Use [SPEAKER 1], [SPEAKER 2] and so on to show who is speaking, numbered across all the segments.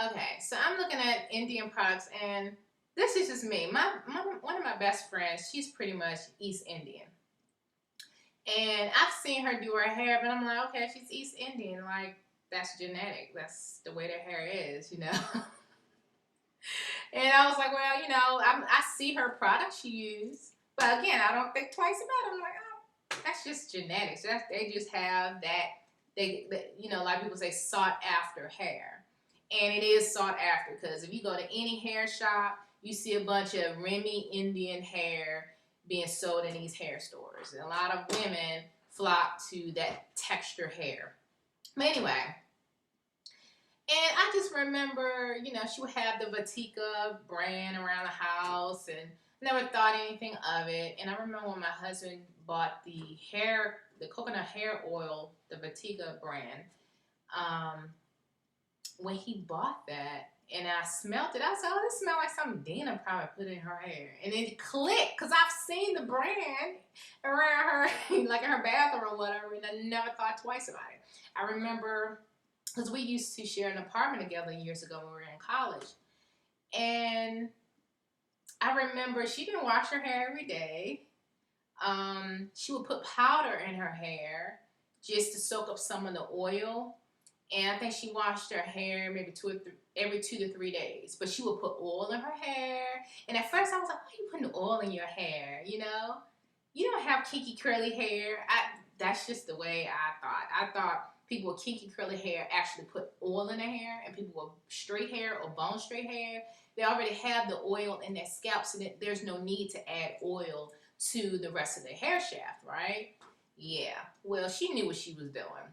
[SPEAKER 1] Okay, so I'm looking at Indian products, and this is just me. One of my best friends, she's pretty much East Indian, and I've seen her do her hair, but I'm like, okay, she's East Indian, like that's genetic. That's the way their hair is, you know. And I was like, well, I see her products she used, but again, I don't think twice about it. I'm like, oh, that's just genetics. They just have that. A lot of people say sought after hair, and it is sought after because if you go to any hair shop, you see a bunch of Remy Indian hair being sold in these hair stores, and a lot of women flock to that texture hair. But anyway, and I just remember, she would have the Vatika brand around the house and never thought anything of it. And I remember when my husband bought the coconut hair oil, the Vatika brand, um, when he bought that and I smelled it, I said, oh, this smells like something Dina probably put in her hair. And then it clicked because I've seen the brand around her, like in her bathroom or whatever, and I never thought twice about it. I remember because we used to share an apartment together years ago when we were in college. And I remember she didn't wash her hair every day. She would put powder in her hair just to soak up some of the oil. And I think she washed her hair maybe every 2 to 3 days. But she would put oil in her hair. And at first I was like, why are you putting oil in your hair? You don't have kinky curly hair. That's just the way I thought. I thought people with kinky curly hair actually put oil in their hair, and people with straight hair or bone straight hair, they already have the oil in their scalp, so that there's no need to add oil to the rest of their hair shaft, right? Yeah. Well, she knew what she was doing.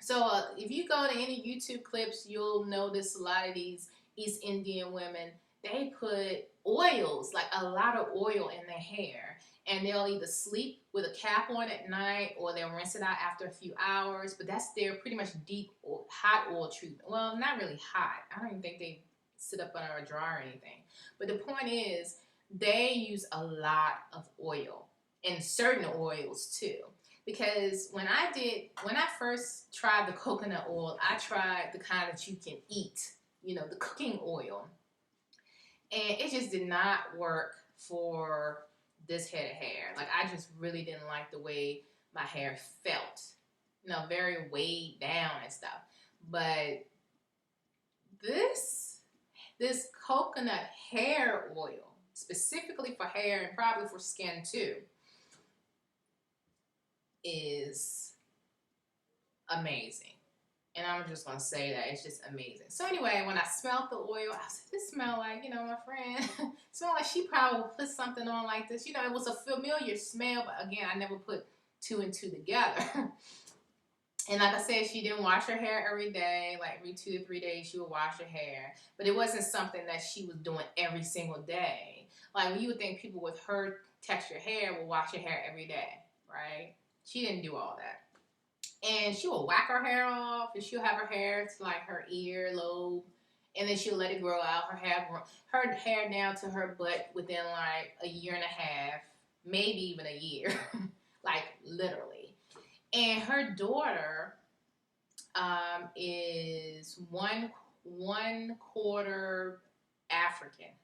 [SPEAKER 1] So if you go to any YouTube clips, you'll notice a lot of these East Indian women, they put oils, like a lot of oil in their hair. And they'll either sleep with a cap on at night or they'll rinse it out after a few hours. But that's their pretty much deep, hot oil treatment. Well, not really hot. I don't even think they sit up under a dryer or anything. But the point is, they use a lot of oil, and certain oils too. Because when I first tried the coconut oil, I tried the kind that you can eat, the cooking oil. And it just did not work for this head of hair. Like, I just really didn't like the way my hair felt. Very weighed down and stuff. But this coconut hair oil, specifically for hair and probably for skin too, is amazing. And I'm just gonna say that it's just amazing. So anyway, when I smelled the oil, I said, "This smell like, my friend, smell like she probably put something on like this." It was a familiar smell, but again, I never put two and two together. And like I said, she didn't wash her hair every day. Like every 2 to 3 days, she would wash her hair. But it wasn't something that she was doing every single day. Like, you would think people with her texture hair would wash their hair every day, right? She didn't do all that. And she will whack her hair off, and she'll have her hair to like her ear lobe, and then she'll let it grow out. Her hair down to her butt within like a year and a half, maybe even a year, like literally. And her daughter is one quarter African,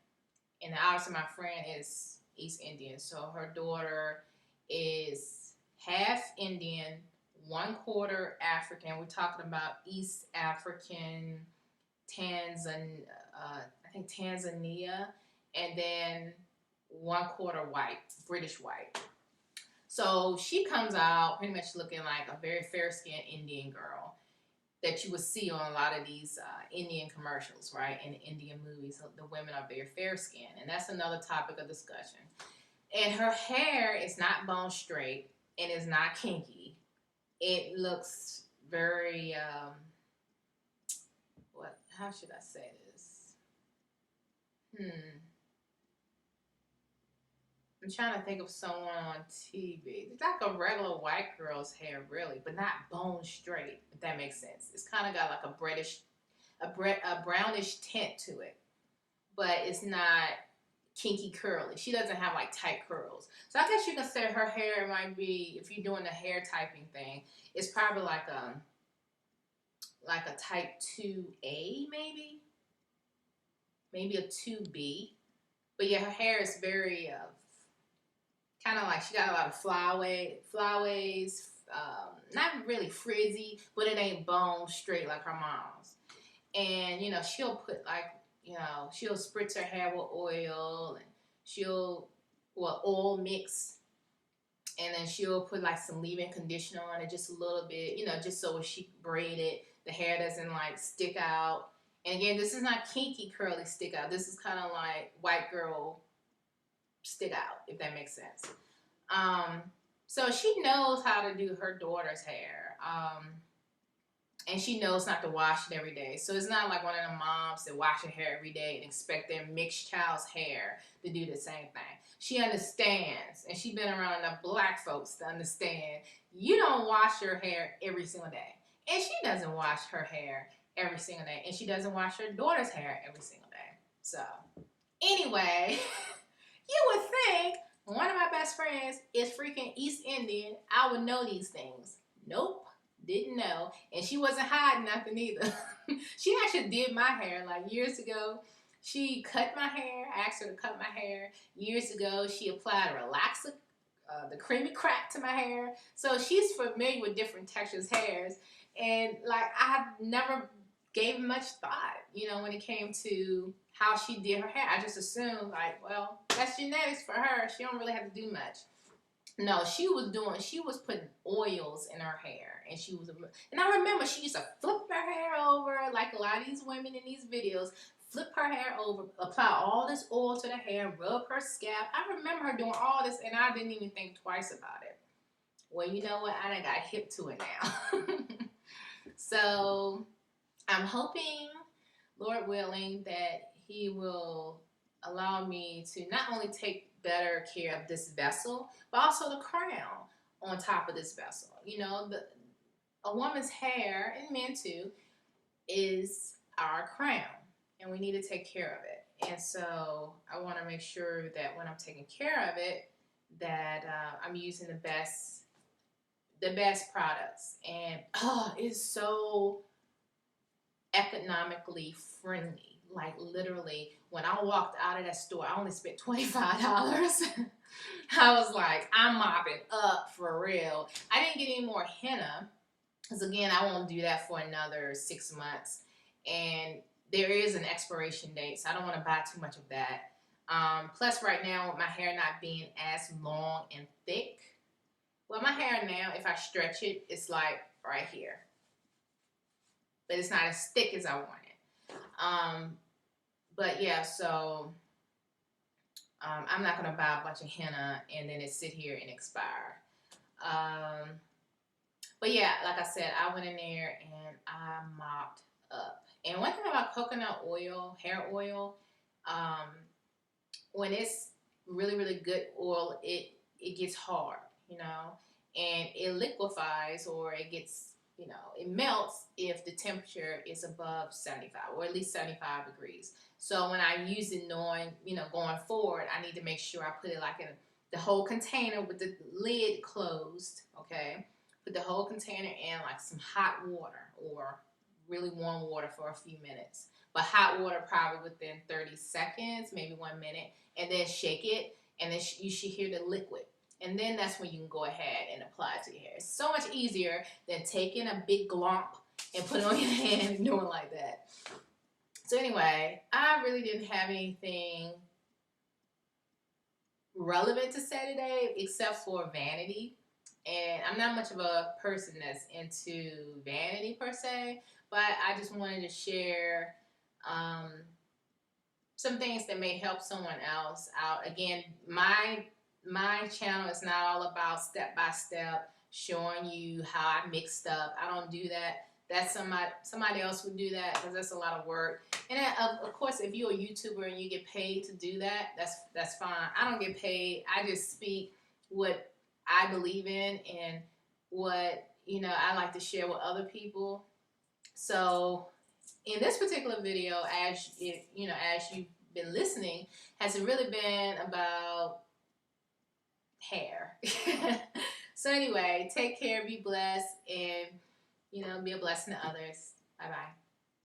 [SPEAKER 1] and obviously my friend is East Indian, so her daughter is half Indian, one quarter African. We're talking about East African, I think Tanzania, and then one quarter white, British white. So she comes out pretty much looking like a very fair-skinned Indian girl that you would see on a lot of these Indian commercials, right? In Indian movies, the women are very fair-skinned, and that's another topic of discussion. And her hair is not bone straight and is not kinky. It looks very how should I say this? I'm trying to think of someone on TV. It's like a regular white girl's hair, really, but not bone straight, if that makes sense. It's kind of got like a brownish tint to it, but it's not kinky curly. She doesn't have like tight curls. So I guess you can say her hair might be, if you're doing the hair typing thing, it's probably like a type 2A maybe. maybe a 2B. But yeah, her hair is very kind of like she got a lot of flyaways, not really frizzy, but it ain't bone straight like her mom's. And she'll put like she'll spritz her hair with oil, and she'll oil mix, and then she'll put like some leave-in conditioner on it, just a little bit, just so when she braid it, the hair doesn't like stick out. And again, this is not kinky curly stick out. This is kind of like white girl stick out, if that makes sense. So she knows how to do her daughter's hair. And she knows not to wash it every day. So it's not like one of the moms that wash her hair every day and expect their mixed child's hair to do the same thing. She understands, and she's been around enough black folks to understand you don't wash your hair every single day. And she doesn't wash her hair every single day. And she doesn't wash her daughter's hair every single day. So anyway, you would think one of my best friends is freaking East Indian. I would know these things. Nope. Didn't know. And she wasn't hiding nothing either. She actually did my hair like years ago. She cut my hair. I asked her to cut my hair years ago. She applied a relaxer, the creamy crack to my hair. So she's familiar with different textures hairs. And like I never gave much thought, when it came to how she did her hair. I just assumed like, well, that's genetics for her. She don't really have to do much. No, she was putting oils in her hair, and I remember she used to flip her hair over, like a lot of these women in these videos, flip her hair over, apply all this oil to the hair, rub her scalp. I remember her doing all this, and I didn't even think twice about it. Well, you know what? I done got hip to it now. So, I'm hoping, Lord willing, that He will allow me to not only take better care of this vessel, but also the crown on top of this vessel. A woman's hair, and men too, is our crown, and we need to take care of it. And so I want to make sure that when I'm taking care of it, that I'm using the best products. And it's so economically friendly. Like literally, when I walked out of that store, I only spent $25. I was like, I'm mopping up for real. I didn't get any more henna, because again, I won't do that for another 6 months. And there is an expiration date, so I don't want to buy too much of that. Plus, right now, with my hair not being as long and thick, well, my hair now, if I stretch it, it's like right here. But it's not as thick as I want it. But yeah, so I'm not going to buy a bunch of henna and then it sit here and expire. But yeah, like I said, I went in there and I mopped up. And one thing about coconut oil, hair oil, when it's really, really good oil, it gets hard, and it liquefies, or it gets, it melts if the temperature is above 75, or at least 75 degrees. So when I use it, knowing, going forward, I need to make sure I put it like in the whole container with the lid closed, okay? Put the whole container in like some hot water or really warm water for a few minutes. But hot water probably within 30 seconds, maybe 1 minute, and then shake it, and then you should hear the liquid. And then that's when you can go ahead and apply it to your hair. It's so much easier than taking a big glomp and put it on your hand and doing like that. So anyway, I really didn't have anything relevant to say today except for vanity. And I'm not much of a person that's into vanity per se, but I just wanted to share some things that may help someone else out. Again, my channel is not all about step-by-step showing you how I mix stuff. I don't do that. That's somebody else would do that, because that's a lot of work. And of course, if you're a YouTuber and you get paid to do that, that's fine. I don't get paid. I just speak what I believe in and what I like to share with other people. So in this particular video, as you've been listening, has really been about hair. So anyway, take care, be blessed, and be a blessing to others. Bye bye.